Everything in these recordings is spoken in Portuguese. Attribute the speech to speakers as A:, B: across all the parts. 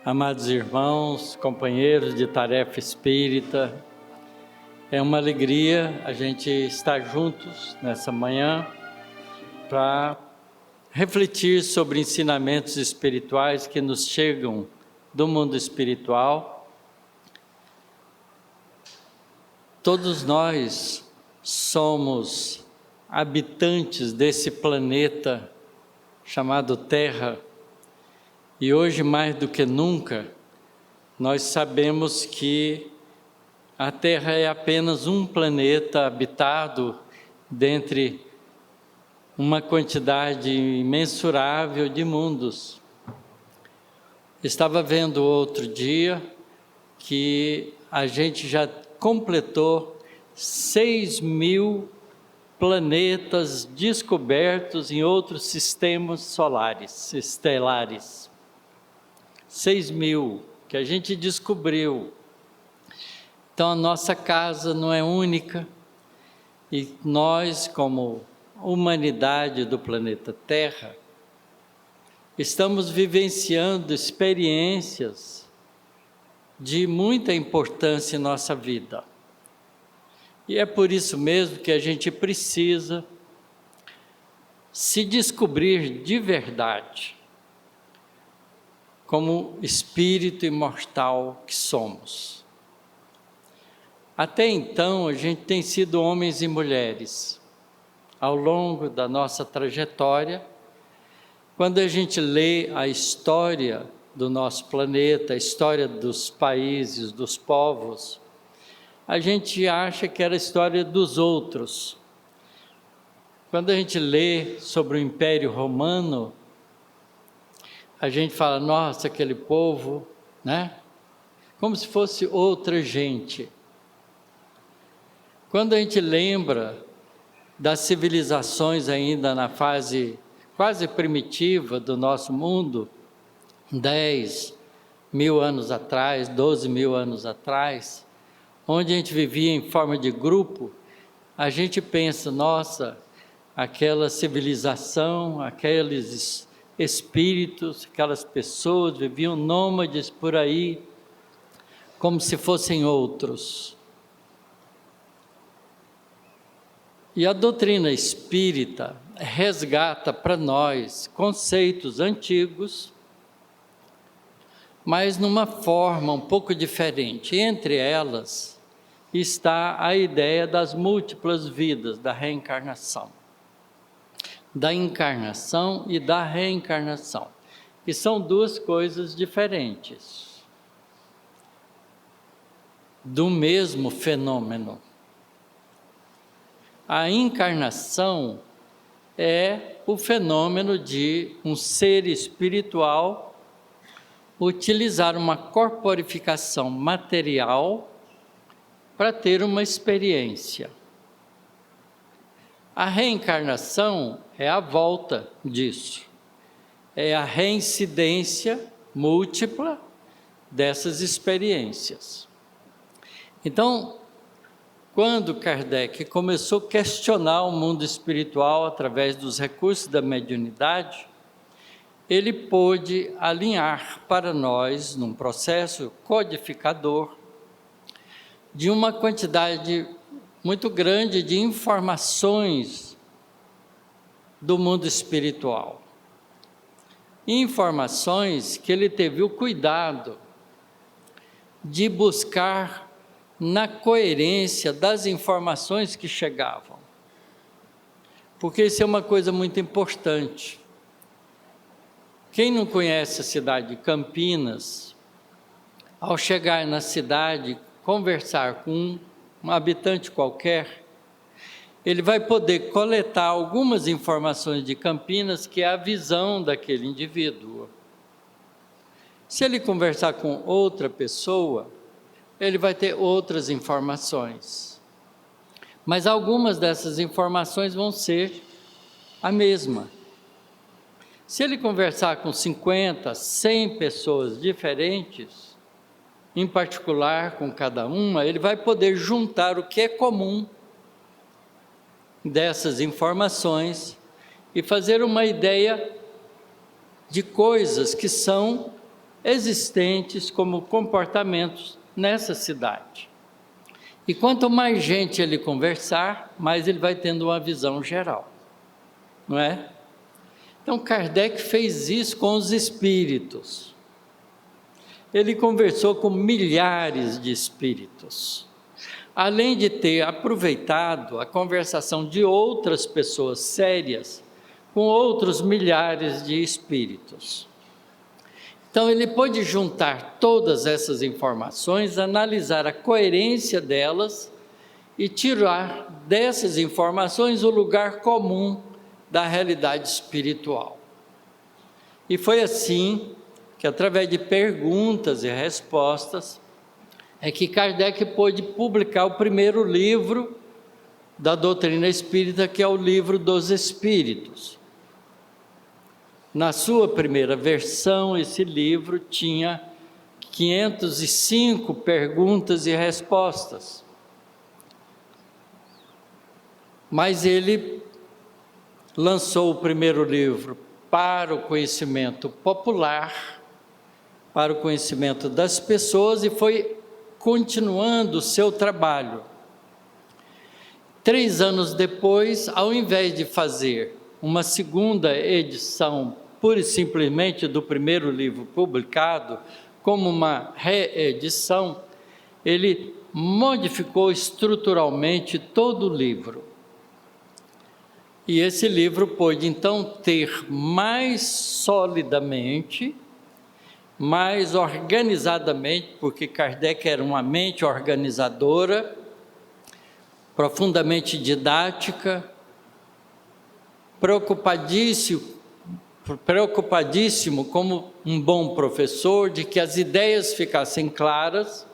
A: Amados irmãos, companheiros de tarefa espírita, é uma alegria a gente estar juntos nessa manhã para refletir sobre ensinamentos espirituais que nos chegam do mundo espiritual. Todos nós somos habitantes desse planeta chamado Terra. E hoje, mais do que nunca, nós sabemos que a Terra é apenas um planeta habitado dentre uma quantidade imensurável de mundos. Estava vendo outro dia que a gente já completou 6.000 planetas descobertos em outros sistemas solares, estelares. 6.000 que a gente descobriu. Então a nossa casa não é única e nós, como humanidade do planeta Terra, estamos vivenciando experiências de muita importância em nossa vida. E é por isso mesmo que a gente precisa se descobrir de verdade como espírito imortal que somos. Até então, a gente tem sido homens e mulheres. Ao longo da nossa trajetória, quando a gente lê a história do nosso planeta, a história dos países, dos povos, a gente acha que era a história dos outros. Quando a gente lê sobre o Império Romano, a gente fala, nossa, aquele povo, né? Como se fosse outra gente. Quando a gente lembra das civilizações ainda na fase quase primitiva do nosso mundo, 10.000 anos atrás, 12.000 anos atrás, onde a gente vivia em forma de grupo, a gente pensa, nossa, aquela civilização, aqueles espíritos, aquelas pessoas viviam nômades por aí, como se fossem outros. E a doutrina espírita resgata para nós conceitos antigos, mas numa forma um pouco diferente. Entre elas está a ideia das múltiplas vidas, da reencarnação. Da encarnação e da reencarnação, que são duas coisas diferentes do mesmo fenômeno. A encarnação é o fenômeno de um ser espiritual utilizar uma corporificação material para ter uma experiência. A reencarnação é a volta disso, é a reincidência múltipla dessas experiências. Então, quando Kardec começou a questionar o mundo espiritual através dos recursos da mediunidade, ele pôde alinhar para nós, num processo codificador, de uma quantidade muito grande de informações do mundo espiritual. Informações que ele teve o cuidado de buscar na coerência das informações que chegavam. Porque isso é uma coisa muito importante. Quem não conhece a cidade de Campinas, ao chegar na cidade, conversar com um habitante qualquer, ele vai poder coletar algumas informações de Campinas, que é a visão daquele indivíduo. Se ele conversar com outra pessoa, ele vai ter outras informações. Mas algumas dessas informações vão ser a mesma. Se ele conversar com 50, 100 pessoas diferentes, em particular com cada uma, ele vai poder juntar o que é comum dessas informações e fazer uma ideia de coisas que são existentes como comportamentos nessa cidade. E quanto mais gente ele conversar, mais ele vai tendo uma visão geral, não é? Então Kardec fez isso com os espíritos. Ele conversou com milhares de espíritos, além de ter aproveitado a conversação de outras pessoas sérias com outros milhares de espíritos. Então ele pôde juntar todas essas informações, analisar a coerência delas e tirar dessas informações o lugar comum da realidade espiritual. E foi assim que, através de perguntas e respostas, é que Kardec pôde publicar o primeiro livro da doutrina espírita, que é o Livro dos Espíritos. Na sua primeira versão, esse livro tinha 505 perguntas e respostas. Mas ele lançou o primeiro livro para o conhecimento popular, para o conhecimento das pessoas, e foi continuando o seu trabalho. 3 anos depois, ao invés de fazer uma segunda edição, pura e simplesmente do primeiro livro publicado, como uma reedição, ele modificou estruturalmente todo o livro. E esse livro pôde, então, ter mais solidamente, mais organizadamente, porque Kardec era uma mente organizadora, profundamente didática, preocupadíssimo como um bom professor, de que as ideias ficassem claras.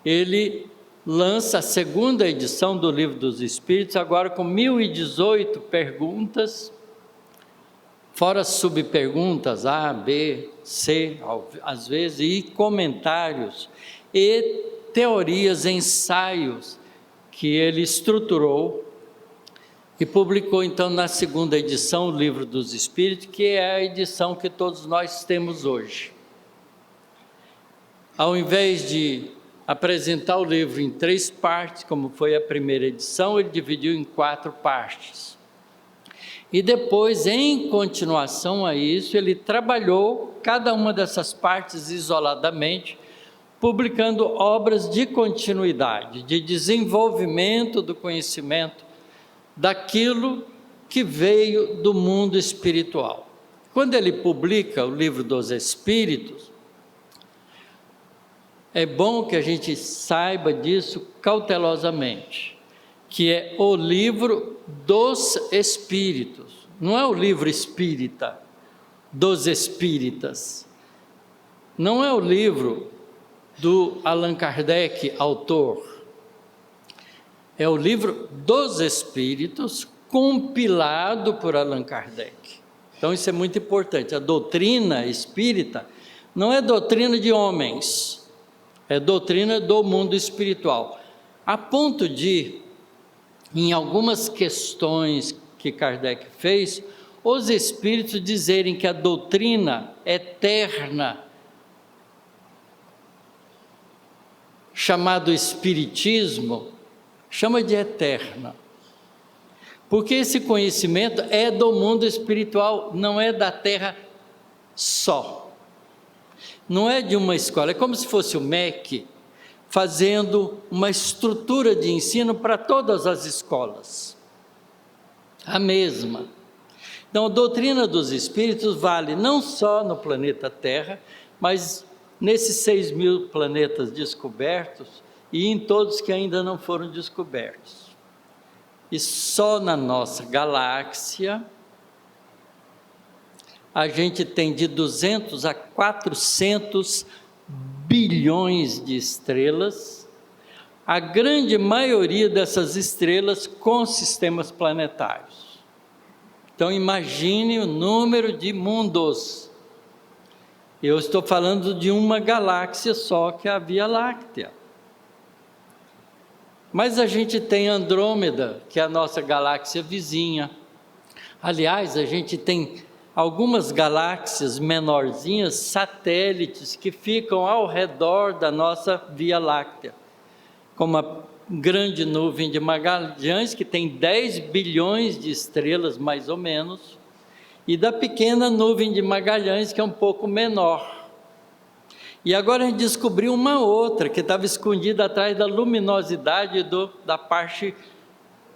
A: Ele lança a segunda edição do Livro dos Espíritos, agora com 1018 perguntas, fora subperguntas A, B, C, às vezes, e comentários, e teorias, ensaios, que ele estruturou e publicou, então, na segunda edição, o Livro dos Espíritos, que é a edição que todos nós temos hoje. Ao invés de apresentar o livro em 3 partes, como foi a primeira edição, ele dividiu em 4 partes. E depois, em continuação a isso, ele trabalhou cada uma dessas partes isoladamente, publicando obras de continuidade, de desenvolvimento do conhecimento daquilo que veio do mundo espiritual. Quando ele publica o Livro dos Espíritos, é bom que a gente saiba disso cautelosamente, que é o Livro dos Espíritos, não é o livro espírita dos espíritas, não é o livro do Allan Kardec, autor, é o Livro dos Espíritos, compilado por Allan Kardec. Então isso é muito importante. A doutrina espírita não é doutrina de homens, é doutrina do mundo espiritual, a ponto de, em algumas questões que Kardec fez, os espíritos dizerem que a doutrina eterna, chamado espiritismo, chama de eterna, porque esse conhecimento é do mundo espiritual, não é da terra só. Não é de uma escola, é como se fosse o MEC fazendo uma estrutura de ensino para todas as escolas, a mesma. Então, a doutrina dos espíritos vale não só no planeta Terra, mas nesses 6.000 planetas descobertos e em todos que ainda não foram descobertos. E só na nossa galáxia, a gente tem de 200 a 400 bilhões de estrelas, a grande maioria dessas estrelas com sistemas planetários. Então imagine o número de mundos. Eu estou falando de uma galáxia só, que é a Via Láctea. Mas a gente tem Andrômeda, que é a nossa galáxia vizinha. Aliás, a gente tem algumas galáxias menorzinhas, satélites, que ficam ao redor da nossa Via Láctea, como a grande nuvem de Magalhães, que tem 10 bilhões de estrelas, mais ou menos, e da pequena nuvem de Magalhães, que é um pouco menor. E agora a gente descobriu uma outra, que estava escondida atrás da luminosidade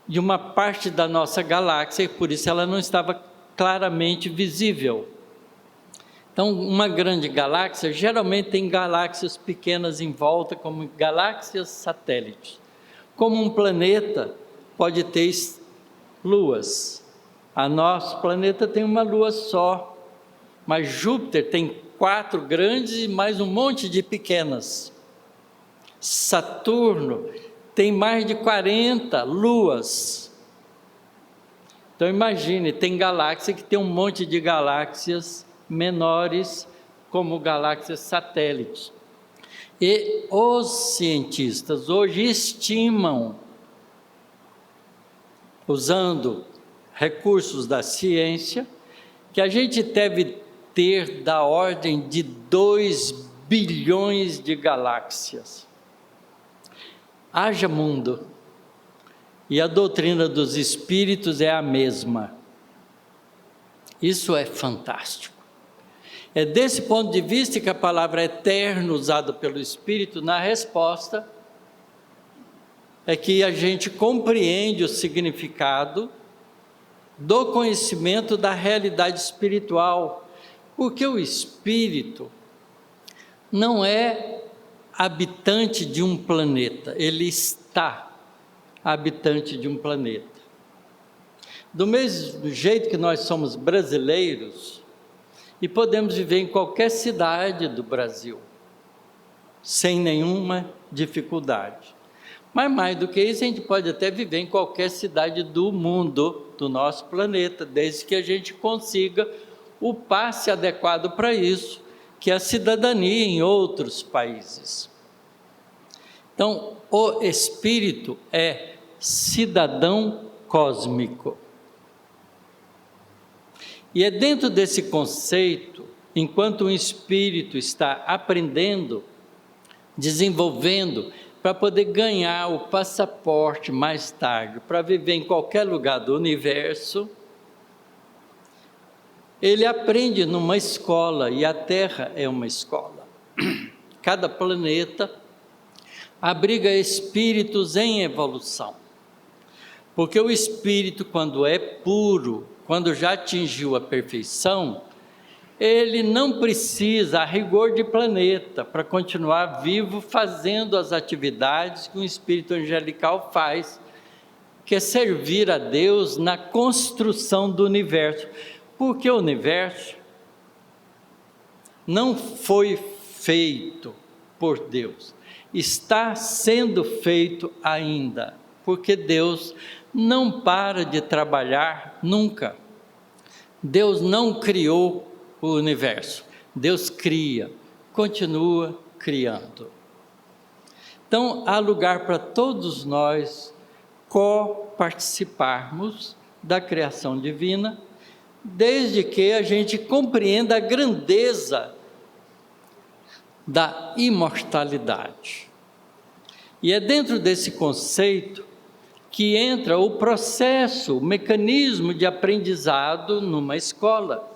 A: de uma parte da nossa galáxia, e por isso ela não estava claramente visível. Então, uma grande galáxia, geralmente tem galáxias pequenas em volta, como galáxias satélites. Como um planeta pode ter luas. Nosso planeta tem uma lua só, mas Júpiter tem 4 grandes e mais um monte de pequenas. Saturno tem mais de 40 luas. Então imagine, tem galáxia que tem um monte de galáxias menores, como galáxias satélites. E os cientistas hoje estimam, usando recursos da ciência, que a gente deve ter da ordem de 2 bilhões de galáxias. Haja mundo. E a doutrina dos espíritos é a mesma. Isso é fantástico. É desse ponto de vista que a palavra eterno usada pelo Espírito na resposta é que a gente compreende o significado do conhecimento da realidade espiritual, porque o Espírito não é habitante de um planeta, ele está habitante de um planeta. Do mesmo jeito que nós somos brasileiros e podemos viver em qualquer cidade do Brasil, sem nenhuma dificuldade. Mas mais do que isso, a gente pode até viver em qualquer cidade do mundo, do nosso planeta, desde que a gente consiga o passe adequado para isso, que é a cidadania em outros países. Então, o Espírito é cidadão cósmico. E é dentro desse conceito, enquanto um espírito está aprendendo, desenvolvendo, para poder ganhar o passaporte mais tarde, para viver em qualquer lugar do universo, ele aprende numa escola, e a Terra é uma escola. Cada planeta abriga espíritos em evolução, porque o espírito, quando é puro, quando já atingiu a perfeição, ele não precisa, a rigor de planeta, para continuar vivo, fazendo as atividades que um espírito angelical faz, que é servir a Deus na construção do universo, porque o universo não foi feito por Deus, está sendo feito ainda, porque Deus não para de trabalhar nunca. Deus não criou o universo, Deus cria, continua criando. Então, há lugar para todos nós co-participarmos da criação divina, desde que a gente compreenda a grandeza da imortalidade. E é dentro desse conceito que entra o processo, o mecanismo de aprendizado numa escola,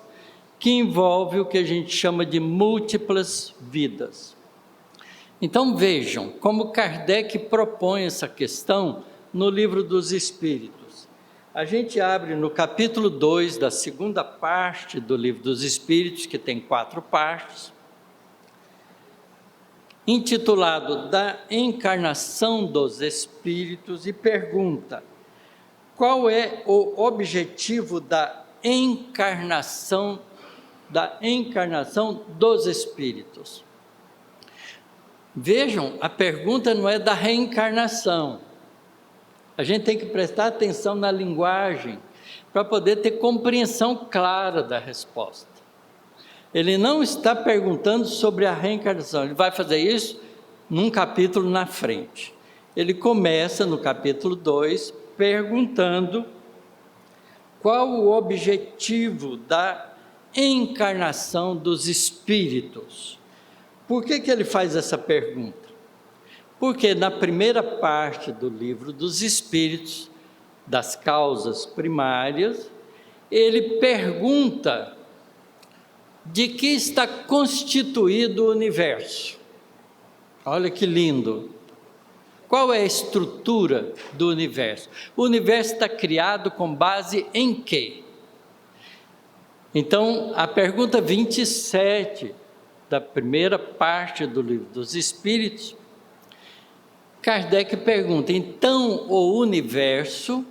A: que envolve o que a gente chama de múltiplas vidas. Então vejam como Kardec propõe essa questão no Livro dos Espíritos. A gente abre no capítulo 2 da segunda parte do Livro dos Espíritos, que tem 4 partes, intitulado Da Encarnação dos Espíritos, e pergunta: qual é o objetivo da encarnação dos espíritos? Vejam, a pergunta não é da reencarnação. A gente tem que prestar atenção na linguagem para poder ter compreensão clara da resposta. Ele não está perguntando sobre a reencarnação, ele vai fazer isso num capítulo na frente. Ele começa no capítulo 2 perguntando qual o objetivo da encarnação dos espíritos. Por que ele faz essa pergunta? Porque na primeira parte do livro dos Espíritos, das causas primárias, ele pergunta de que está constituído o universo. Olha que lindo! Qual é a estrutura do universo? O universo está criado com base em quê? Então, a pergunta 27 da primeira parte do livro dos Espíritos, Kardec pergunta: então o universo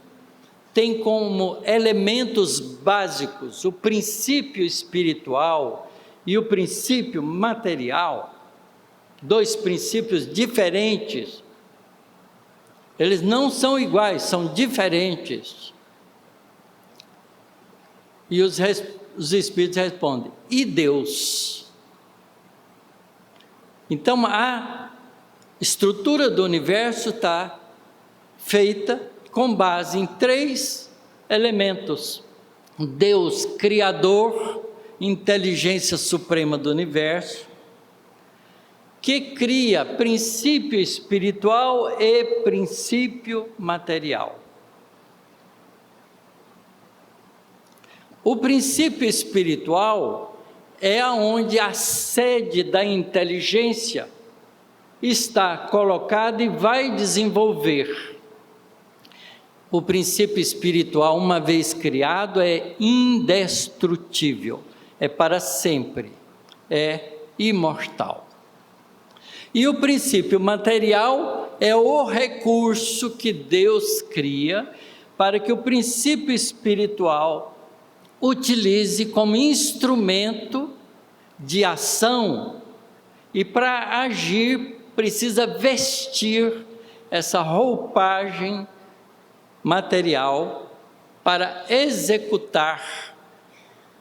A: tem como elementos básicos o princípio espiritual e o princípio material, dois princípios diferentes. Eles não são iguais, são diferentes. E os Espíritos respondem: e Deus? Então, a estrutura do universo está feita com base em 3 elementos: Deus Criador, inteligência suprema do universo, que cria princípio espiritual e princípio material. O princípio espiritual é onde a sede da inteligência está colocada e vai desenvolver. O princípio espiritual, uma vez criado, é indestrutível, é para sempre, é imortal. E o princípio material é o recurso que Deus cria para que o princípio espiritual utilize como instrumento de ação, e para agir precisa vestir essa roupagem material para executar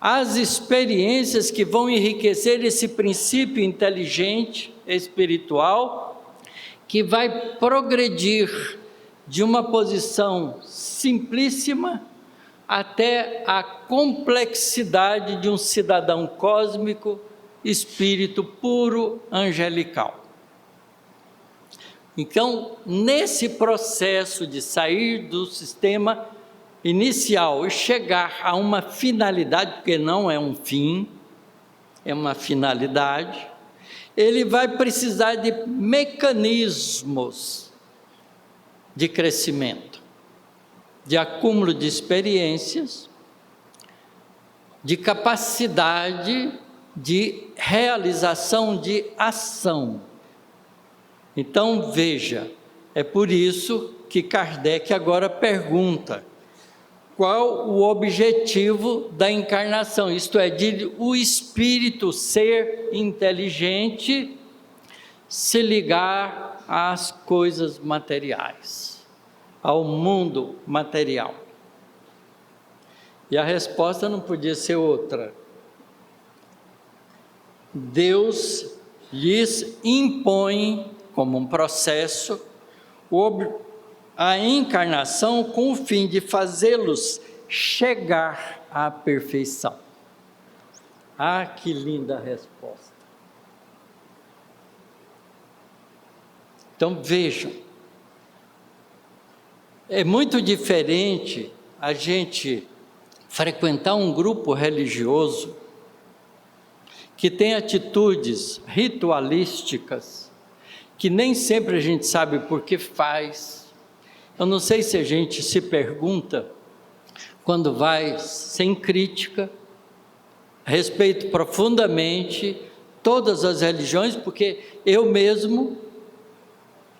A: as experiências que vão enriquecer esse princípio inteligente, espiritual, que vai progredir de uma posição simplíssima até a complexidade de um cidadão cósmico, espírito puro, angelical. Então, nesse processo de sair do sistema inicial e chegar a uma finalidade, porque não é um fim, é uma finalidade, ele vai precisar de mecanismos de crescimento, de acúmulo de experiências, de capacidade de realização de ação. Então, veja, é por isso que Kardec agora pergunta: qual o objetivo da encarnação? Isto é, de o espírito ser inteligente se ligar às coisas materiais, ao mundo material. E a resposta não podia ser outra. Deus lhes impõe, como um processo, a encarnação com o fim de fazê-los chegar à perfeição. Ah, que linda resposta! Então vejam, é muito diferente a gente frequentar um grupo religioso que tem atitudes ritualísticas, que nem sempre a gente sabe por que faz. Eu não sei se a gente se pergunta, quando vai sem crítica, respeito profundamente todas as religiões, porque eu mesmo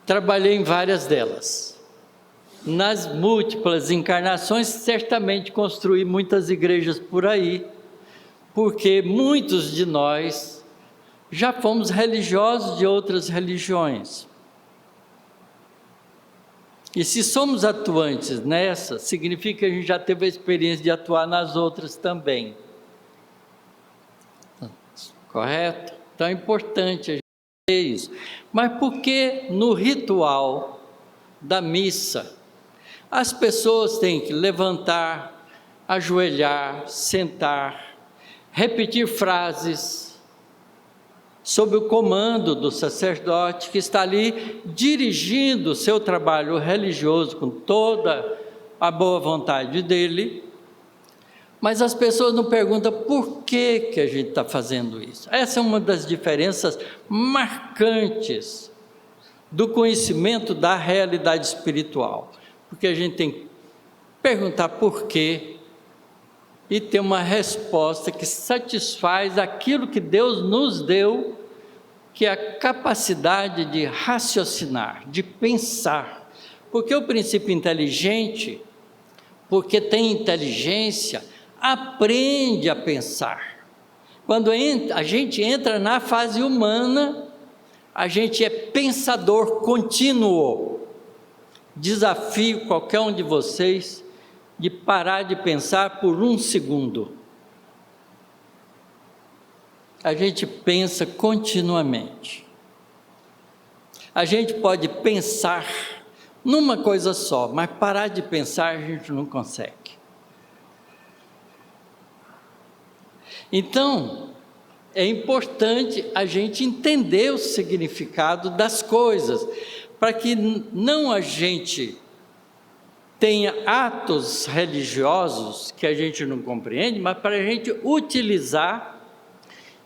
A: trabalhei em várias delas. Nas múltiplas encarnações, certamente construí muitas igrejas por aí, porque muitos de nós já fomos religiosos de outras religiões. E se somos atuantes nessa, significa que a gente já teve a experiência de atuar nas outras também. Correto? Então é importante a gente ter isso. Mas por que no ritual da missa as pessoas têm que levantar, ajoelhar, sentar, repetir frases sob o comando do sacerdote que está ali dirigindo o seu trabalho religioso com toda a boa vontade dele, mas as pessoas não perguntam por que a gente está fazendo isso. Essa é uma das diferenças marcantes do conhecimento da realidade espiritual, porque a gente tem que perguntar por quê e ter uma resposta que satisfaz aquilo que Deus nos deu, que é a capacidade de raciocinar, de pensar. Porque o princípio inteligente, porque tem inteligência, aprende a pensar. Quando a gente entra na fase humana, a gente é pensador contínuo. Desafio qualquer um de vocês de parar de pensar por um segundo. A gente pensa continuamente. A gente pode pensar numa coisa só, mas parar de pensar a gente não consegue. Então, é importante a gente entender o significado das coisas, para que não a gente tenha atos religiosos que a gente não compreende, mas para a gente utilizar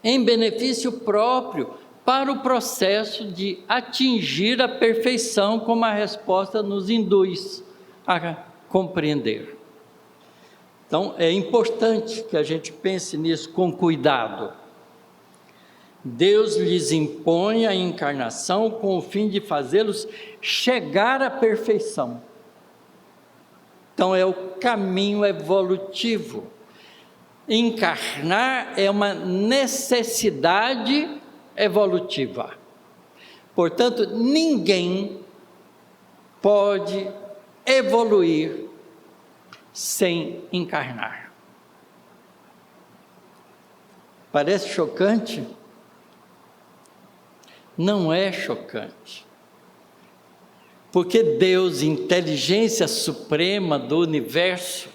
A: em benefício próprio para o processo de atingir a perfeição, como a resposta nos induz a compreender. Então, é importante que a gente pense nisso com cuidado. Deus lhes impõe a encarnação com o fim de fazê-los chegar à perfeição. Então, é o caminho evolutivo. Encarnar é uma necessidade evolutiva. Portanto, ninguém pode evoluir sem encarnar. Parece chocante? Não é chocante. Porque Deus, inteligência suprema do universo,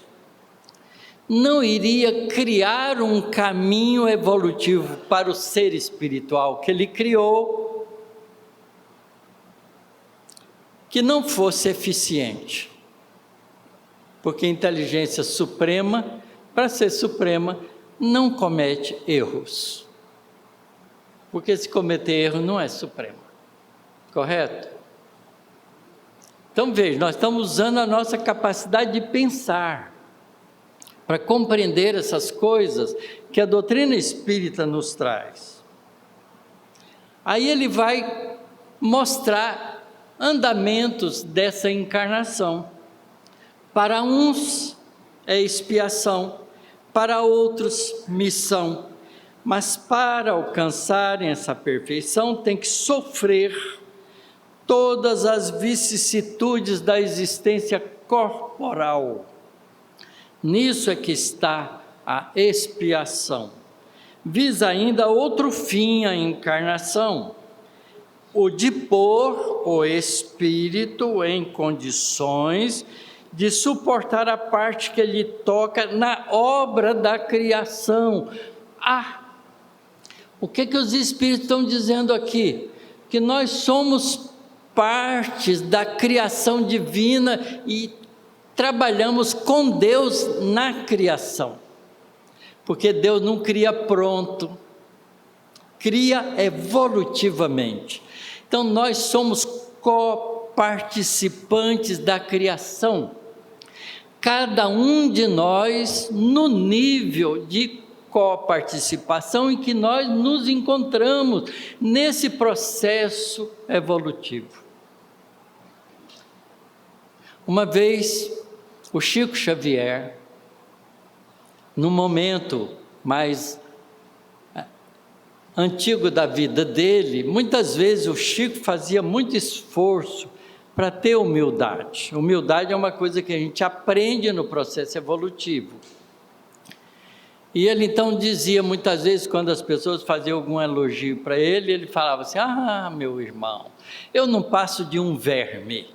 A: não iria criar um caminho evolutivo para o ser espiritual que Ele criou, que não fosse eficiente. Porque a inteligência suprema, para ser suprema, não comete erros. Porque se cometer erro não é suprema. Correto? Então veja, nós estamos usando a nossa capacidade de pensar para compreender essas coisas que a doutrina espírita nos traz. Aí ele vai mostrar andamentos dessa encarnação. Para uns é expiação, para outros missão, mas para alcançarem essa perfeição tem que sofrer todas as vicissitudes da existência corporal. Nisso é que está a expiação. Visa ainda outro fim a encarnação, o de pôr o espírito em condições de suportar a parte que lhe toca na obra da criação. O que os espíritos estão dizendo aqui? Que nós somos partes da criação divina e trabalhamos com Deus na criação. Porque Deus não cria pronto, cria evolutivamente. Então nós somos coparticipantes da criação. Cada um de nós no nível de coparticipação em que nós nos encontramos nesse processo evolutivo. Uma vez, o Chico Xavier, no momento mais antigo da vida dele, muitas vezes o Chico fazia muito esforço para ter humildade. Humildade é uma coisa que a gente aprende no processo evolutivo. E ele então dizia muitas vezes, quando as pessoas faziam algum elogio para ele, ele falava assim: meu irmão, eu não passo de um verme.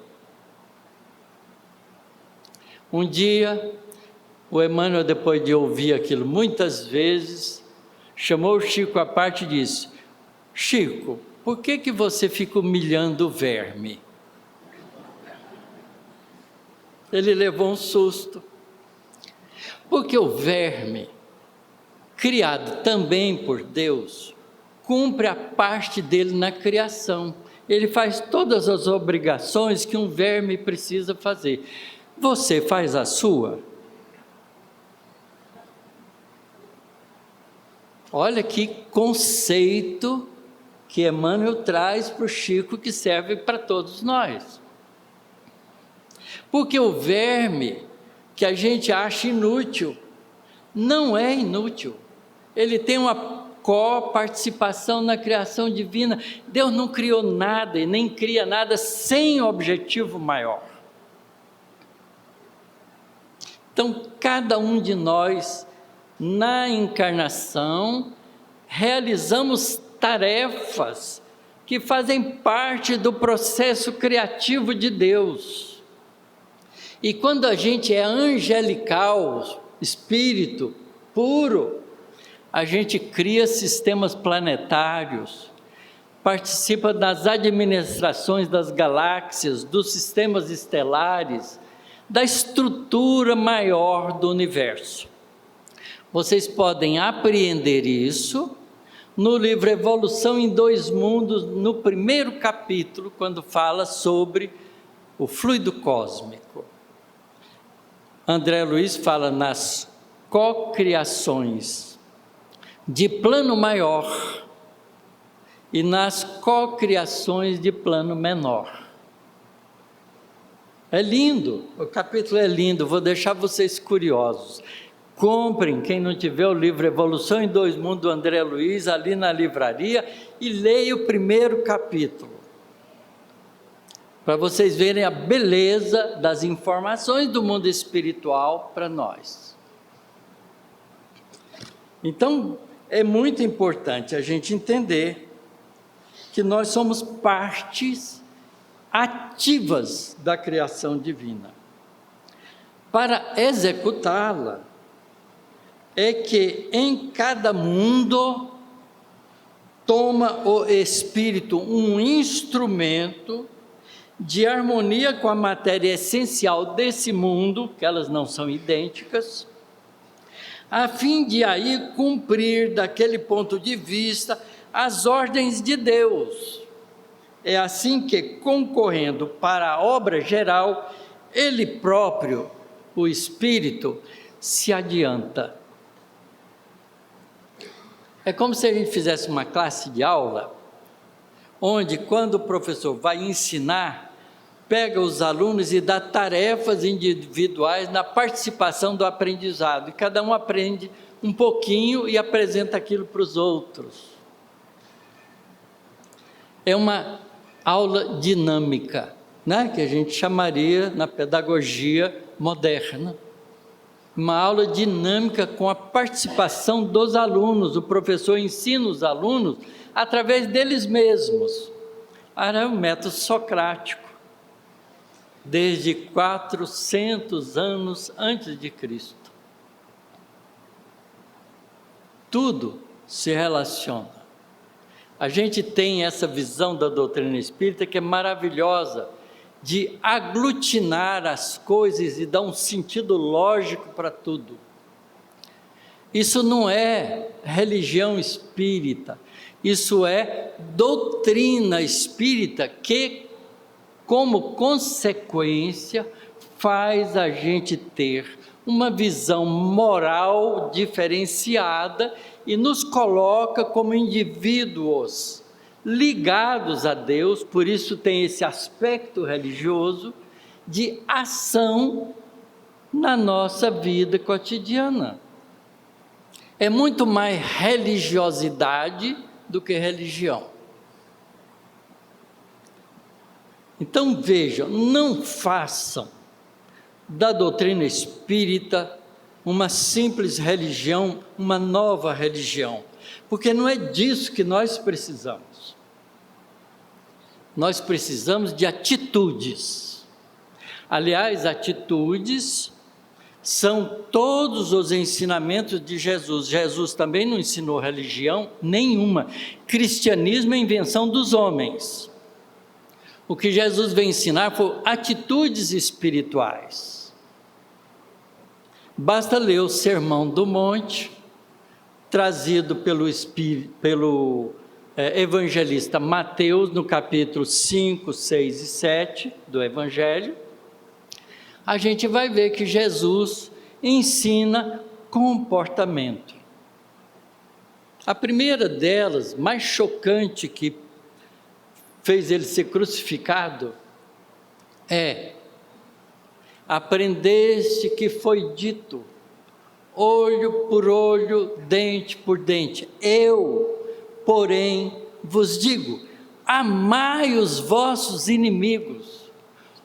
A: Um dia, o Emmanuel, depois de ouvir aquilo muitas vezes, chamou o Chico à parte e disse: Chico, por que você fica humilhando o verme? Ele levou um susto. Porque o verme, criado também por Deus, cumpre a parte dele na criação. Ele faz todas as obrigações que um verme precisa fazer. Você faz a sua? Olha que conceito que Emmanuel traz para o Chico, que serve para todos nós. Porque o verme, que a gente acha inútil, não é inútil. Ele tem uma coparticipação na criação divina. Deus não criou nada e nem cria nada sem objetivo maior. Então, cada um de nós, na encarnação, realizamos tarefas que fazem parte do processo criativo de Deus. E quando a gente é angelical, espírito puro, a gente cria sistemas planetários, participa das administrações das galáxias, dos sistemas estelares, da estrutura maior do universo. Vocês podem apreender isso no livro Evolução em Dois Mundos, no primeiro capítulo, quando fala sobre o fluido cósmico. André Luiz fala nas cocriações de plano maior e nas cocriações de plano menor. É lindo, o capítulo é lindo, vou deixar vocês curiosos. Comprem, quem não tiver o livro Evolução em Dois Mundos, do André Luiz, ali na livraria, e leia o primeiro capítulo, para vocês verem a beleza das informações do mundo espiritual para nós. Então, é muito importante a gente entender que nós somos partes ativas da criação divina. Para executá-la, é que em cada mundo toma o Espírito um instrumento de harmonia com a matéria essencial desse mundo, que elas não são idênticas, a fim de aí cumprir, daquele ponto de vista, as ordens de Deus. É assim que, concorrendo para a obra geral, ele próprio, o Espírito, se adianta. É como se a gente fizesse uma classe de aula, onde, quando o professor vai ensinar, pega os alunos e dá tarefas individuais na participação do aprendizado, e cada um aprende um pouquinho e apresenta aquilo para os outros. É uma aula dinâmica, né? Que a gente chamaria na pedagogia moderna. Uma aula dinâmica com a participação dos alunos. O professor ensina os alunos através deles mesmos. Era o método socrático, desde 400 anos antes de Cristo. Tudo se relaciona. A gente tem essa visão da doutrina espírita que é maravilhosa, de aglutinar as coisas e dar um sentido lógico para tudo. Isso não é religião espírita, isso é doutrina espírita que, como consequência, faz a gente ter uma visão moral diferenciada e nos coloca como indivíduos ligados a Deus, por isso tem esse aspecto religioso de ação na nossa vida cotidiana. É muito mais religiosidade do que religião. Então vejam, não façam da doutrina espírita uma simples religião, uma nova religião, porque não é disso que nós precisamos. Nós precisamos de atitudes. Aliás, atitudes são todos os ensinamentos de Jesus. Jesus também não ensinou religião nenhuma. Cristianismo é invenção dos homens. O que Jesus veio ensinar foi atitudes espirituais. Basta ler o Sermão do Monte, trazido pelo evangelista Mateus, no capítulo 5, 6 e 7 do Evangelho. A gente vai ver que Jesus ensina comportamento. A primeira delas, mais chocante, que fez ele ser crucificado, é: aprendeste que foi dito, olho por olho, dente por dente. Eu, porém, vos digo, amai os vossos inimigos,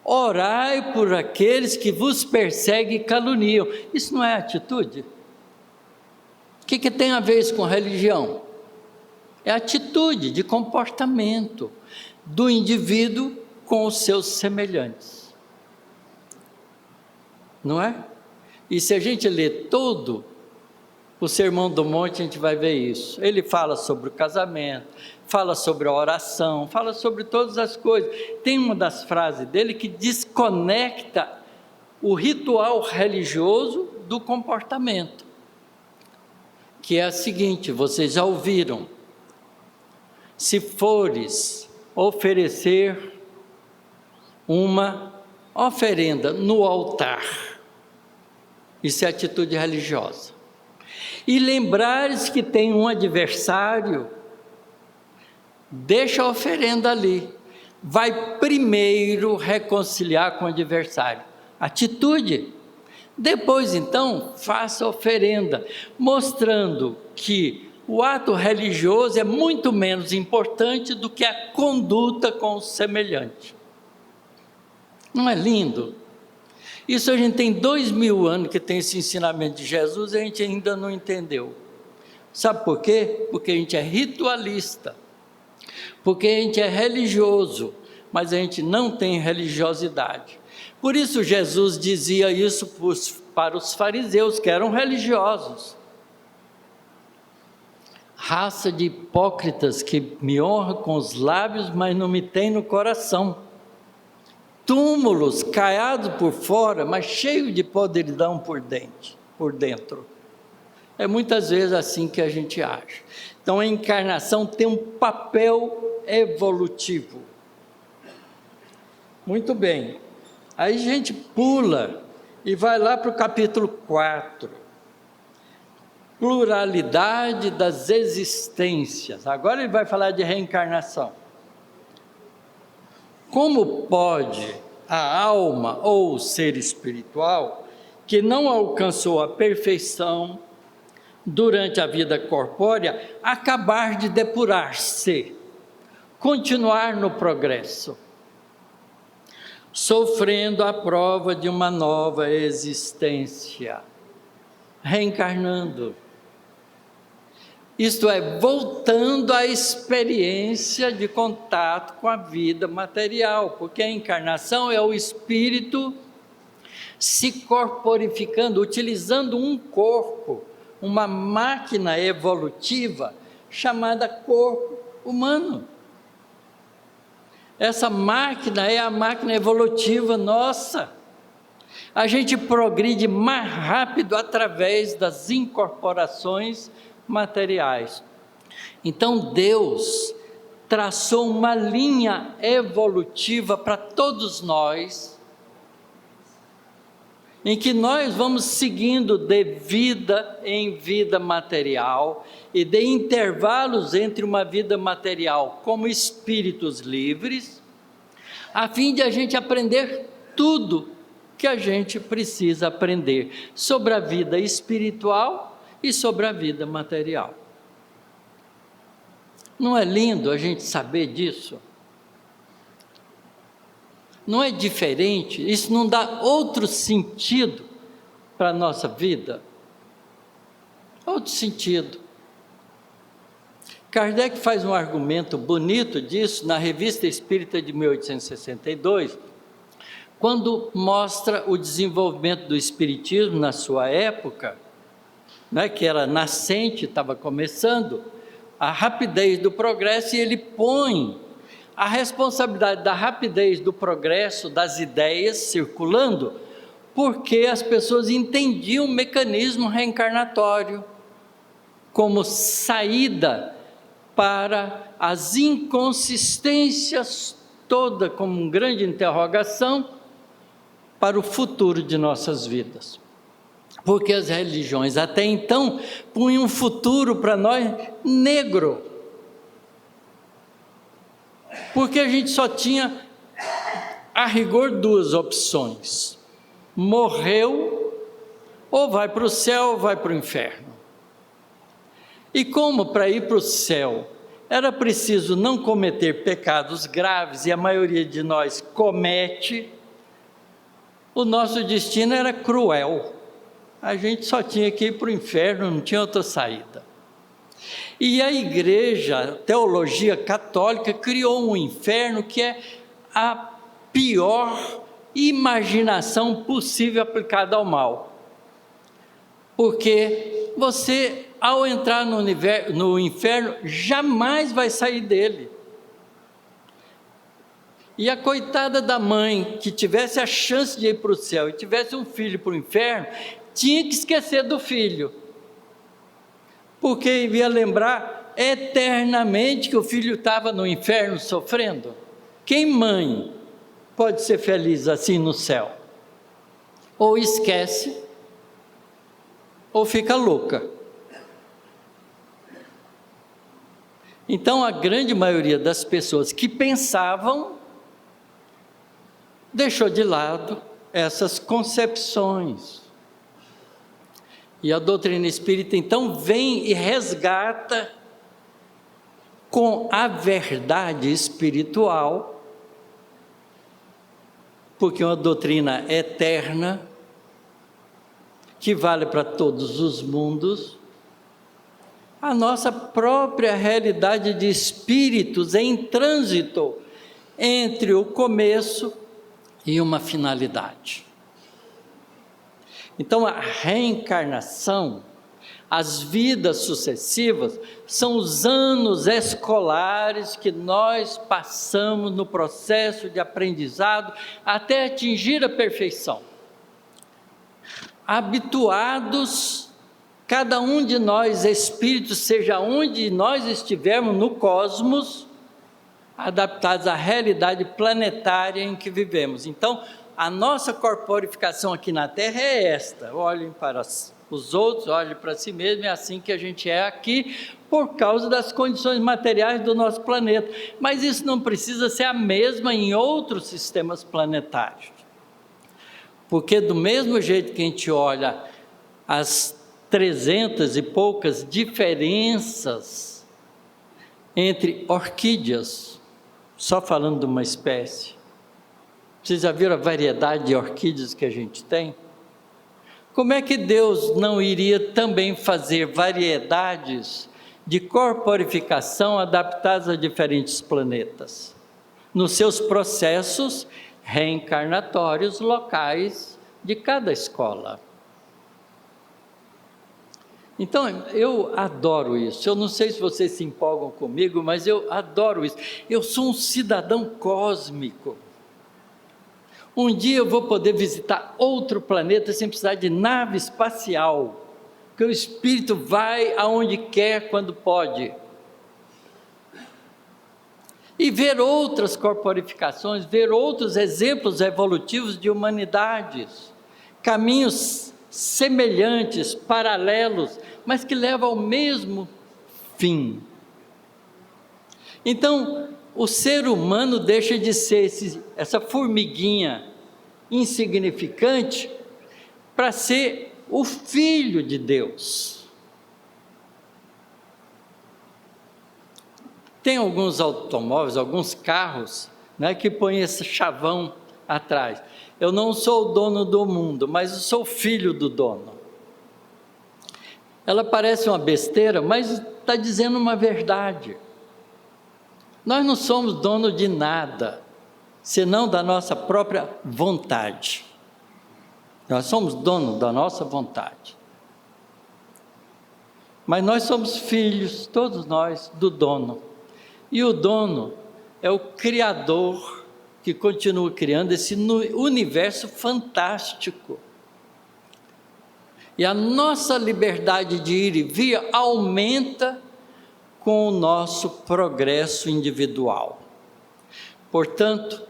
A: orai por aqueles que vos perseguem e caluniam. Isso não é atitude? O que tem a ver isso com religião? É atitude de comportamento do indivíduo com os seus semelhantes. Não é? E se a gente ler todo o Sermão do Monte, a gente vai ver isso. Ele fala sobre o casamento, fala sobre a oração, fala sobre todas as coisas. Tem uma das frases dele que desconecta o ritual religioso do comportamento, que é a seguinte: vocês já ouviram, se fores oferecer uma oferenda no altar, isso é atitude religiosa, e lembrares que tem um adversário, deixa a oferenda ali, vai primeiro reconciliar com o adversário, atitude. Depois então faça a oferenda, mostrando que o ato religioso é muito menos importante do que a conduta com o semelhante. Não é lindo? Isso a gente tem 2000 anos que tem esse ensinamento de Jesus e a gente ainda não entendeu. Sabe por quê? Porque a gente é ritualista, porque a gente é religioso, mas a gente não tem religiosidade. Por isso Jesus dizia isso para os fariseus, que eram religiosos: raça de hipócritas que me honra com os lábios, mas não me tem no coração. Túmulos caiados por fora, mas cheio de podridão por dentro. É muitas vezes assim que a gente age. Então a encarnação tem um papel evolutivo. Muito bem. Aí a gente pula e vai lá para o capítulo 4. Pluralidade das existências. Agora ele vai falar de reencarnação. Como pode a alma ou o ser espiritual, que não alcançou a perfeição durante a vida corpórea, acabar de depurar-se, continuar no progresso, sofrendo a prova de uma nova existência, reencarnando? Isto é, voltando à experiência de contato com a vida material, porque a encarnação é o espírito se corporificando, utilizando um corpo, uma máquina evolutiva chamada corpo humano. Essa máquina é a máquina evolutiva nossa. A gente progride mais rápido através das incorporações materiais. Então Deus traçou uma linha evolutiva para todos nós, em que nós vamos seguindo de vida em vida material e de intervalos entre uma vida material como espíritos livres, a fim de a gente aprender tudo que a gente precisa aprender sobre a vida espiritual e sobre a vida material. Não é lindo a gente saber disso? Não é diferente? Isso não dá outro sentido para a nossa vida? Outro sentido. Kardec faz um argumento bonito disso na Revista Espírita de 1862, quando mostra o desenvolvimento do Espiritismo na sua época, né, que era nascente, estava começando, a rapidez do progresso, e ele põe a responsabilidade da rapidez do progresso das ideias circulando, porque as pessoas entendiam o mecanismo reencarnatório como saída para as inconsistências, toda como uma grande interrogação para o futuro de nossas vidas. Porque as religiões até então punham um futuro para nós negro. Porque a gente só tinha, a rigor, duas opções: morreu, ou vai para o céu ou vai para o inferno. E como para ir para o céu era preciso não cometer pecados graves, e a maioria de nós comete, o nosso destino era cruel. A gente só tinha que ir para o inferno, não tinha outra saída. E a igreja, a teologia católica, criou um inferno que é a pior imaginação possível aplicada ao mal. Porque você, ao entrar no inferno, jamais vai sair dele. E a coitada da mãe que tivesse a chance de ir para o céu e tivesse um filho para o inferno, tinha que esquecer do filho, porque ia lembrar eternamente que o filho estava no inferno sofrendo. Quem mãe pode ser feliz assim no céu? Ou esquece, ou fica louca. Então a grande maioria das pessoas que pensavam deixou de lado essas concepções. E a doutrina espírita, então, vem e resgata com a verdade espiritual, porque é uma doutrina eterna, que vale para todos os mundos, a nossa própria realidade de espíritos em trânsito entre o começo e uma finalidade. Então, a reencarnação, as vidas sucessivas, são os anos escolares que nós passamos no processo de aprendizado até atingir a perfeição. Habituados, cada um de nós, espíritos, seja onde nós estivermos no cosmos, adaptados à realidade planetária em que vivemos. Então, a nossa corporificação aqui na Terra é esta: olhem para os outros, olhem para si mesmo, é assim que a gente é aqui, por causa das condições materiais do nosso planeta. Mas isso não precisa ser a mesma em outros sistemas planetários. Porque do mesmo jeito que a gente olha as 300 e poucas diferenças entre orquídeas, só falando de uma espécie, vocês já viram a variedade de orquídeas que a gente tem? Como é que Deus não iria também fazer variedades de corporificação adaptadas a diferentes planetas, nos seus processos reencarnatórios locais de cada escola? Então, eu adoro isso. Eu não sei se vocês se empolgam comigo, mas eu adoro isso. Eu sou um cidadão cósmico. Um dia eu vou poder visitar outro planeta sem precisar de nave espacial, porque o espírito vai aonde quer, quando pode. E ver outras corporificações, ver outros exemplos evolutivos de humanidades, caminhos semelhantes, paralelos, mas que levam ao mesmo fim. Então, o ser humano deixa de ser essa formiguinha insignificante para ser o Filho de Deus. Tem alguns automóveis, alguns carros, né, que põem esse chavão atrás. Eu não sou o dono do mundo, mas eu sou filho do dono. Ela parece uma besteira, mas está dizendo uma verdade. Nós não somos dono de nada. senão da nossa própria vontade. Nós somos donos da nossa vontade. Mas nós somos filhos, todos nós, do dono. E o dono é o Criador que continua criando esse universo fantástico. E a nossa liberdade de ir e vir aumenta com o nosso progresso individual. Portanto,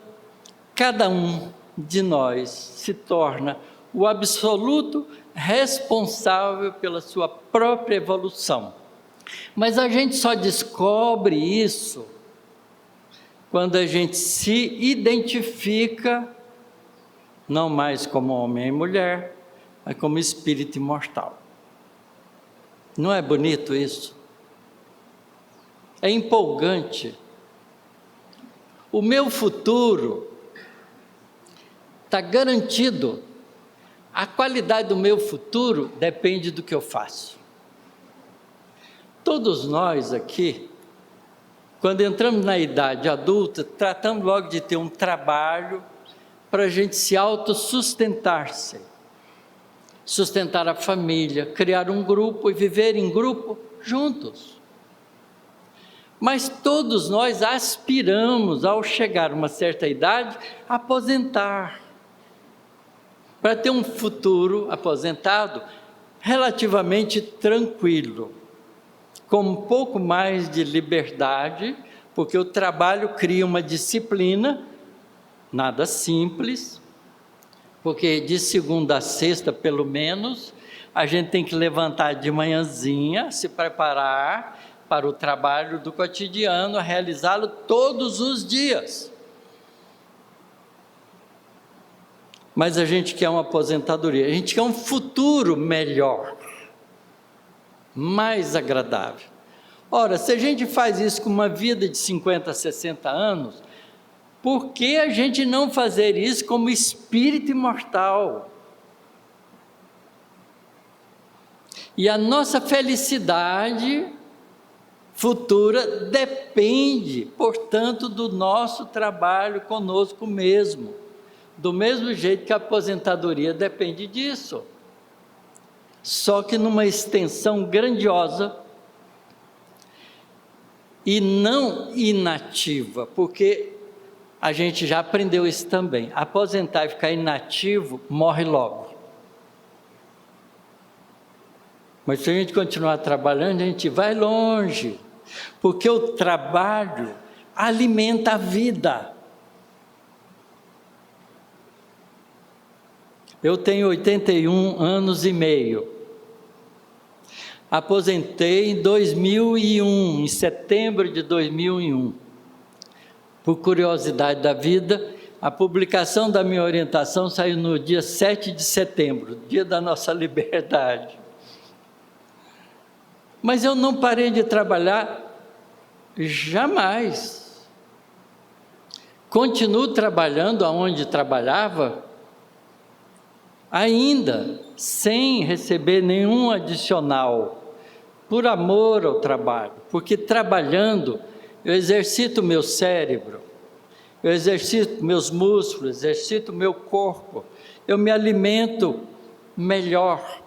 A: cada um de nós se torna o absoluto responsável pela sua própria evolução. Mas a gente só descobre isso quando a gente se identifica, não mais como homem e mulher, mas como espírito imortal. Não é bonito isso? É empolgante. O meu futuro está garantido. A qualidade do meu futuro depende do que eu faço. Todos nós aqui, quando entramos na idade adulta, tratamos logo de ter um trabalho para a gente se autossustentar-se, sustentar a família, criar um grupo e viver em grupo juntos. Mas todos nós aspiramos, ao chegar a uma certa idade, a aposentar, para ter um futuro aposentado relativamente tranquilo, com um pouco mais de liberdade, porque o trabalho cria uma disciplina, nada simples, porque de segunda a sexta, pelo menos, a gente tem que levantar de manhãzinha, se preparar para o trabalho do cotidiano, a realizá-lo todos os dias. Mas a gente quer uma aposentadoria, a gente quer um futuro melhor, mais agradável. Ora, se a gente faz isso com uma vida de 50, 60 anos, por que a gente não fazer isso como espírito imortal? E a nossa felicidade futura depende, portanto, do nosso trabalho conosco mesmo. Do mesmo jeito que a aposentadoria depende disso. Só que numa extensão grandiosa e não inativa, porque a gente já aprendeu isso também. Aposentar e ficar inativo, morre logo. Mas se a gente continuar trabalhando, a gente vai longe, porque o trabalho alimenta a vida. Eu tenho 81 anos e meio. Aposentei em 2001, em setembro de 2001. Por curiosidade da vida, a publicação da minha orientação saiu no dia 7 de setembro, dia da nossa liberdade. Mas eu não parei de trabalhar jamais. Continuo trabalhando aonde trabalhava, ainda sem receber nenhum adicional, por amor ao trabalho, porque trabalhando eu exercito o meu cérebro, eu exercito meus músculos, exercito o meu corpo, eu me alimento melhor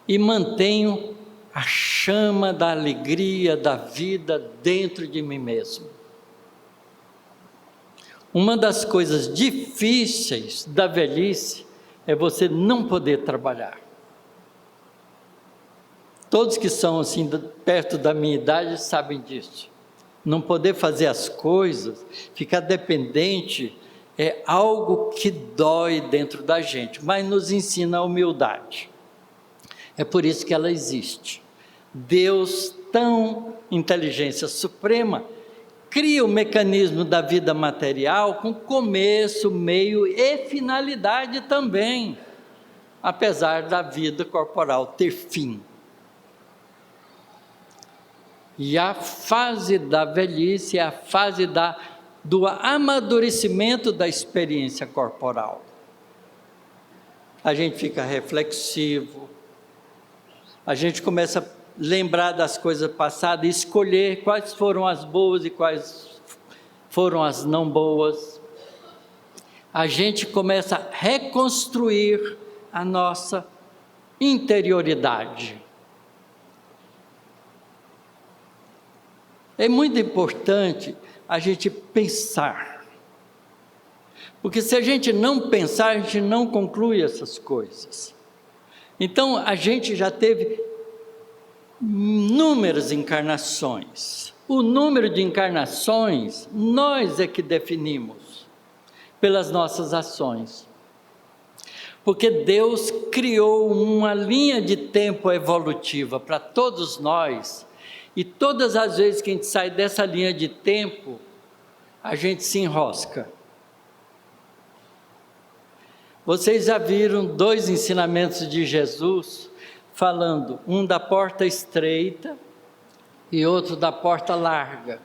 A: e mantenho a chama da alegria da vida dentro de mim mesmo. Uma das coisas difíceis da velhice é você não poder trabalhar. Todos que são assim perto da minha idade sabem disso. Não poder fazer as coisas, ficar dependente, é algo que dói dentro da gente, mas nos ensina a humildade. É por isso que ela existe. Deus, tão inteligência suprema, cria o mecanismo da vida material com começo, meio e finalidade também, apesar da vida corporal ter fim. E a fase da velhice é a fase do amadurecimento da experiência corporal. A gente fica reflexivo, a gente começa a lembrar das coisas passadas e escolher quais foram as boas e quais foram as não boas. a gente começa a reconstruir a nossa interioridade. É muito importante a gente pensar, porque se a gente não pensar, a gente não conclui essas coisas. Então, a gente já teve inúmeras encarnações. O número de encarnações, nós é que definimos, pelas nossas ações. Porque Deus criou uma linha de tempo evolutiva para todos nós, e todas as vezes que a gente sai dessa linha de tempo, a gente se enrosca. Vocês já viram 2 ensinamentos de Jesus, falando, um da porta estreita e outro da porta larga.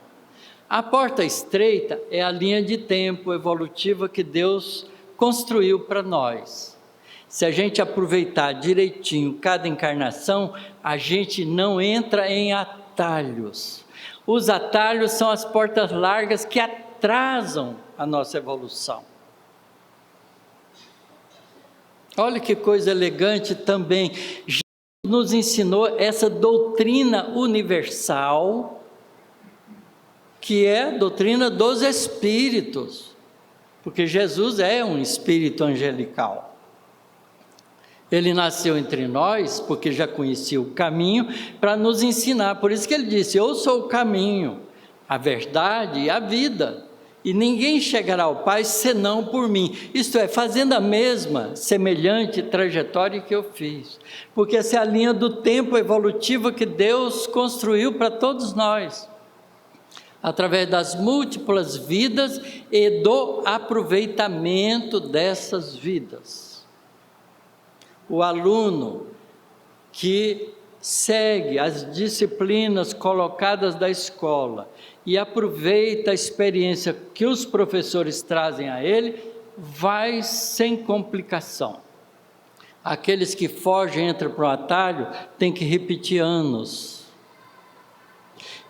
A: A porta estreita é a linha de tempo evolutiva que Deus construiu para nós. Se a gente aproveitar direitinho cada encarnação, a gente não entra em atalhos. Os atalhos são as portas largas que atrasam a nossa evolução. Olha que coisa elegante também. Jesus nos ensinou essa doutrina universal, que é a doutrina dos espíritos, porque Jesus é um espírito angelical. Ele nasceu entre nós, porque já conhecia o caminho, para nos ensinar. Por isso que ele disse, eu sou o caminho, a verdade e a vida. E ninguém chegará ao Pai senão por mim. Isto é, fazendo a mesma, semelhante trajetória que eu fiz. Porque essa é a linha do tempo evolutivo que Deus construiu para todos nós. Através das múltiplas vidas e do aproveitamento dessas vidas. O aluno que segue as disciplinas colocadas da escola e aproveita a experiência que os professores trazem a ele, vai sem complicação. Aqueles que fogem, entram para o atalho, tem que repetir anos.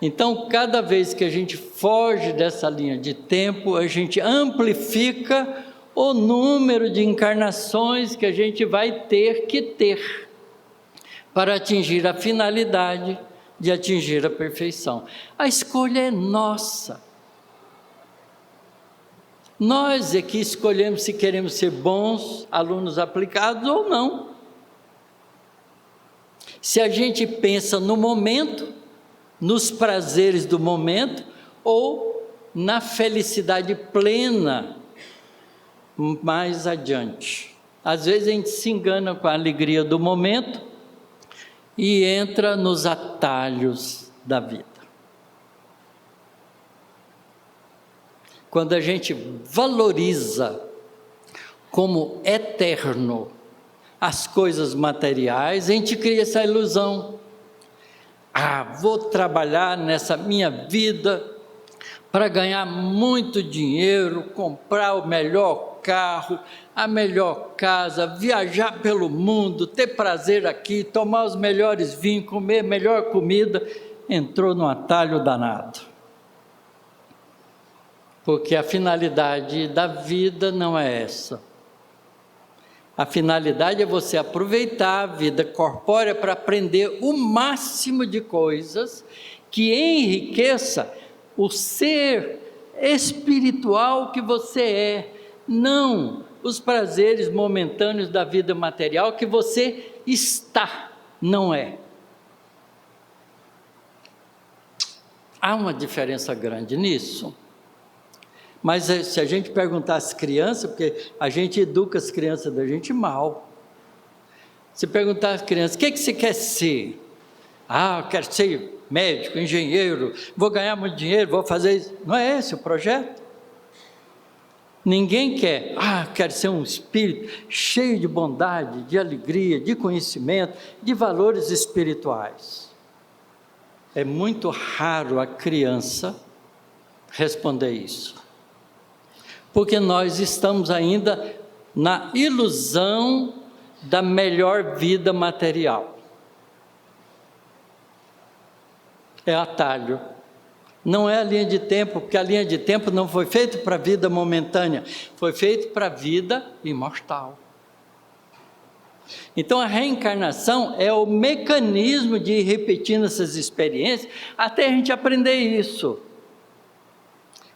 A: Então, cada vez que a gente foge dessa linha de tempo, a gente amplifica o número de encarnações que a gente vai ter que ter para atingir a finalidade de atingir a perfeição. A escolha é nossa. Nós é que escolhemos se queremos ser bons alunos aplicados ou não. Se a gente pensa no momento, nos prazeres do momento, ou na felicidade plena mais adiante. Às vezes a gente se engana com a alegria do momento e entra nos atalhos da vida. Quando a gente valoriza como eterno as coisas materiais, a gente cria essa ilusão. Vou trabalhar nessa minha vida para ganhar muito dinheiro, comprar o melhor carro, a melhor casa, viajar pelo mundo, ter prazer aqui, tomar os melhores vinhos, comer a melhor comida. Entrou num atalho danado. Porque a finalidade da vida não é essa. A finalidade é você aproveitar a vida corpórea para aprender o máximo de coisas que enriqueça o ser espiritual que você é, não os prazeres momentâneos da vida material que você está, não é. Há uma diferença grande nisso. Mas se a gente perguntar às crianças, porque a gente educa as crianças da gente mal. Se perguntar às crianças, o que você quer ser? Eu quero ser médico, engenheiro, vou ganhar muito dinheiro, vou fazer isso. Não é esse o projeto? Ninguém quer, quero ser um espírito cheio de bondade, de alegria, de conhecimento, de valores espirituais. É muito raro a criança responder isso. Porque nós estamos ainda na ilusão da melhor vida material. É atalho. Não é a linha de tempo, porque a linha de tempo não foi feita para a vida momentânea, foi feita para a vida imortal. Então a reencarnação é o mecanismo de ir repetindo essas experiências até a gente aprender isso.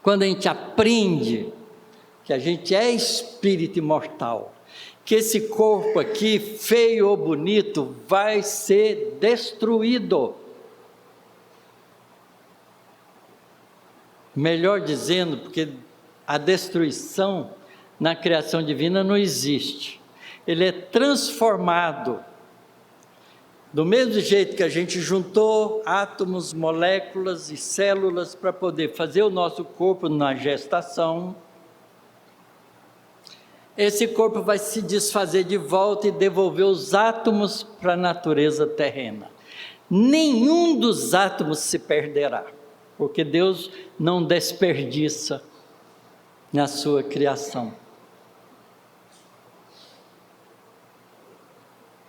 A: Quando a gente aprende que a gente é espírito imortal, que esse corpo aqui, feio ou bonito, vai ser destruído. Melhor dizendo, porque a destruição na criação divina não existe. Ele é transformado. Do mesmo jeito que a gente juntou átomos, moléculas e células para poder fazer o nosso corpo na gestação, esse corpo vai se desfazer de volta e devolver os átomos para a natureza terrena. Nenhum dos átomos se perderá, porque Deus não desperdiça na sua criação.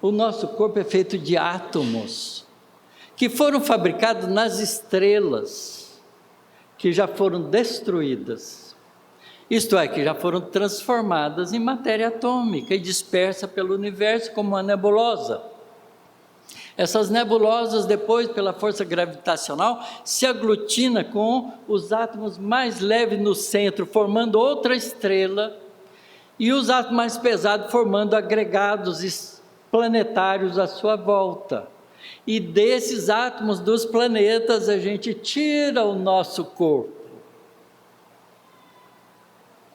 A: O nosso corpo é feito de átomos que foram fabricados nas estrelas, que já foram destruídas. Isto é, que já foram transformadas em matéria atômica e dispersa pelo universo como uma nebulosa. Essas nebulosas, depois, pela força gravitacional, se aglutina com os átomos mais leves no centro, formando outra estrela, e os átomos mais pesados formando agregados planetários à sua volta. E desses átomos dos planetas a gente tira o nosso corpo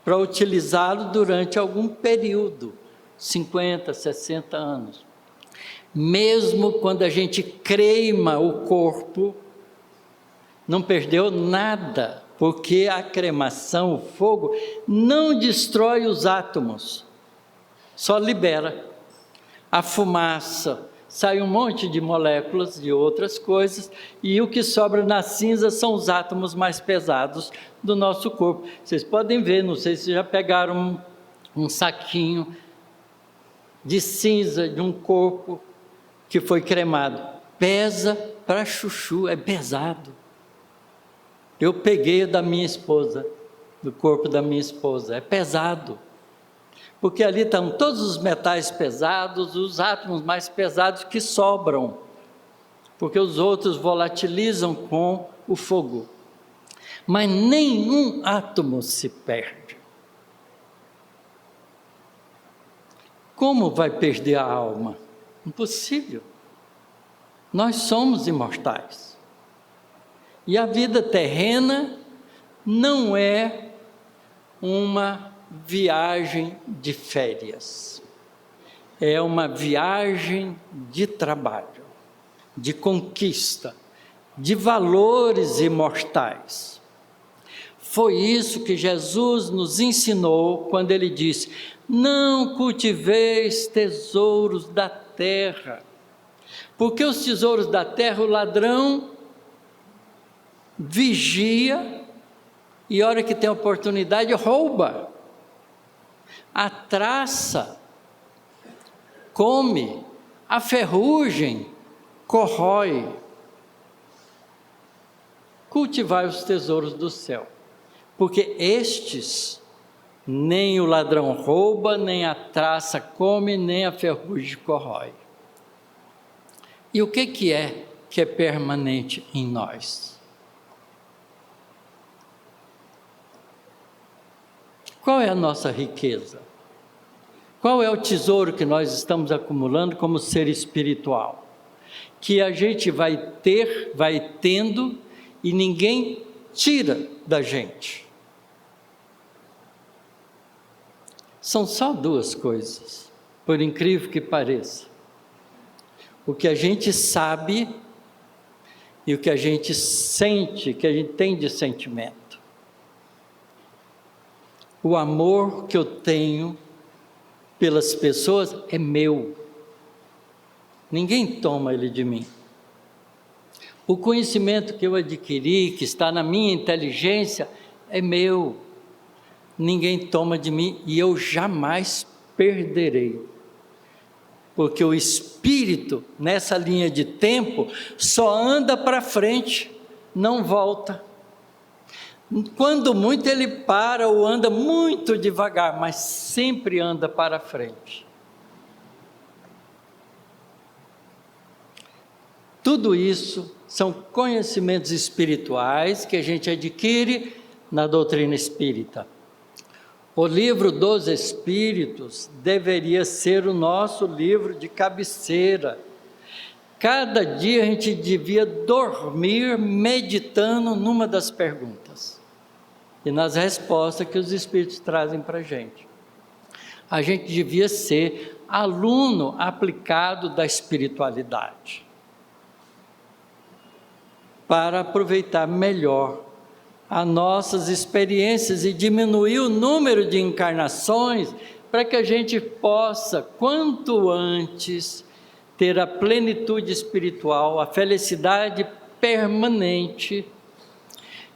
A: para utilizá-lo durante algum período, 50, 60 anos. Mesmo quando a gente crema o corpo, não perdeu nada, porque a cremação, o fogo, não destrói os átomos, só libera. A fumaça, sai um monte de moléculas de outras coisas, e o que sobra na cinza são os átomos mais pesados do nosso corpo. Vocês podem ver, não sei se já pegaram um saquinho de cinza de um corpo que foi cremado. Pesa para chuchu, é pesado. Eu peguei da minha esposa, do corpo da minha esposa, é pesado. Porque ali estão todos os metais pesados, os átomos mais pesados que sobram, porque os outros volatilizam com o fogo. Mas nenhum átomo se perde. Como vai perder a alma? Impossível. Nós somos imortais. E a vida terrena não é uma viagem de férias, é uma viagem de trabalho, de conquista, de valores imortais. Foi isso que Jesus nos ensinou quando ele disse: não cultiveis tesouros da terra, porque os tesouros da terra o ladrão vigia e a hora que tem oportunidade rouba. A traça come, a ferrugem corrói. Cultivai os tesouros do céu, porque estes nem o ladrão rouba, nem a traça come, nem a ferrugem corrói. E o que é permanente em nós? Qual é a nossa riqueza? Qual é o tesouro que nós estamos acumulando como ser espiritual? Que a gente vai tendo, e ninguém tira da gente. São só duas coisas, por incrível que pareça. O que a gente sabe e o que a gente sente, que a gente tem de sentimento. O amor que eu tenho pelas pessoas é meu. Ninguém toma ele de mim. O conhecimento que eu adquiri, que está na minha inteligência, é meu. Ninguém toma de mim e eu jamais perderei. Porque o espírito, nessa linha de tempo, só anda para frente, não volta. Quando muito ele para ou anda muito devagar, mas sempre anda para frente. Tudo isso são conhecimentos espirituais que a gente adquire na doutrina espírita. O livro dos Espíritos deveria ser o nosso livro de cabeceira. Cada dia a gente devia dormir meditando numa das perguntas e nas respostas que os Espíritos trazem para a gente. A gente devia ser aluno aplicado da espiritualidade, para aproveitar melhor as nossas experiências e diminuir o número de encarnações, para que a gente possa, quanto antes, ter a plenitude espiritual, a felicidade permanente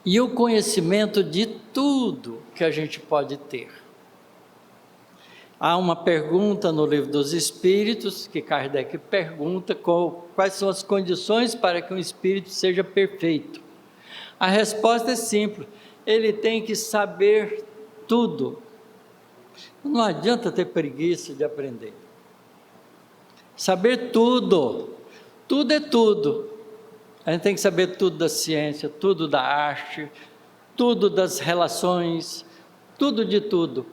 A: e o conhecimento de tudo que a gente pode ter. Há uma pergunta no Livro dos Espíritos, que Kardec pergunta quais são as condições para que um espírito seja perfeito. A resposta é simples: ele tem que saber tudo. Não adianta ter preguiça de aprender. Saber tudo, tudo é tudo. A gente tem que saber tudo da ciência, tudo da arte, tudo das relações, tudo de tudo.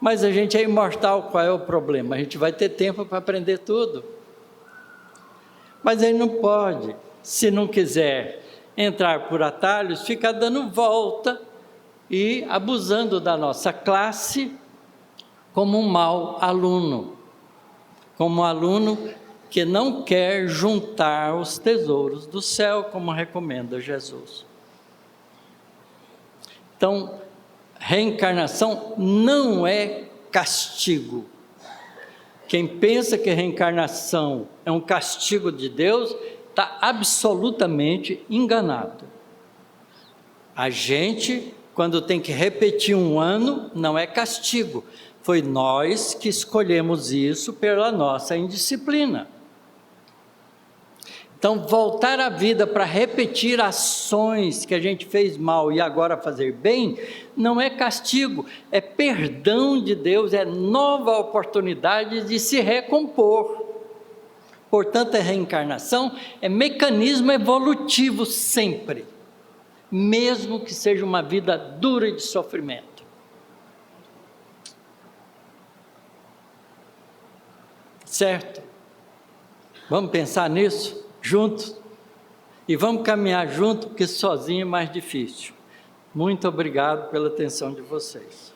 A: Mas a gente é imortal, qual é o problema? A gente vai ter tempo para aprender tudo. Mas ele não pode, se não quiser entrar por atalhos, ficar dando volta e abusando da nossa classe como um mau aluno, como um aluno que não quer juntar os tesouros do céu, como recomenda Jesus. Então, reencarnação não é castigo. Quem pensa que reencarnação é um castigo de Deus, está absolutamente enganado. A gente, quando tem que repetir um ano, não é castigo. Foi nós que escolhemos isso pela nossa indisciplina. Então, voltar à vida para repetir ações que a gente fez mal e agora fazer bem, não é castigo, é perdão de Deus, é nova oportunidade de se recompor. Portanto, a reencarnação é mecanismo evolutivo sempre, mesmo que seja uma vida dura de sofrimento. Certo? Vamos pensar nisso? Juntos, e vamos caminhar junto, porque sozinho é mais difícil. Muito obrigado pela atenção de vocês.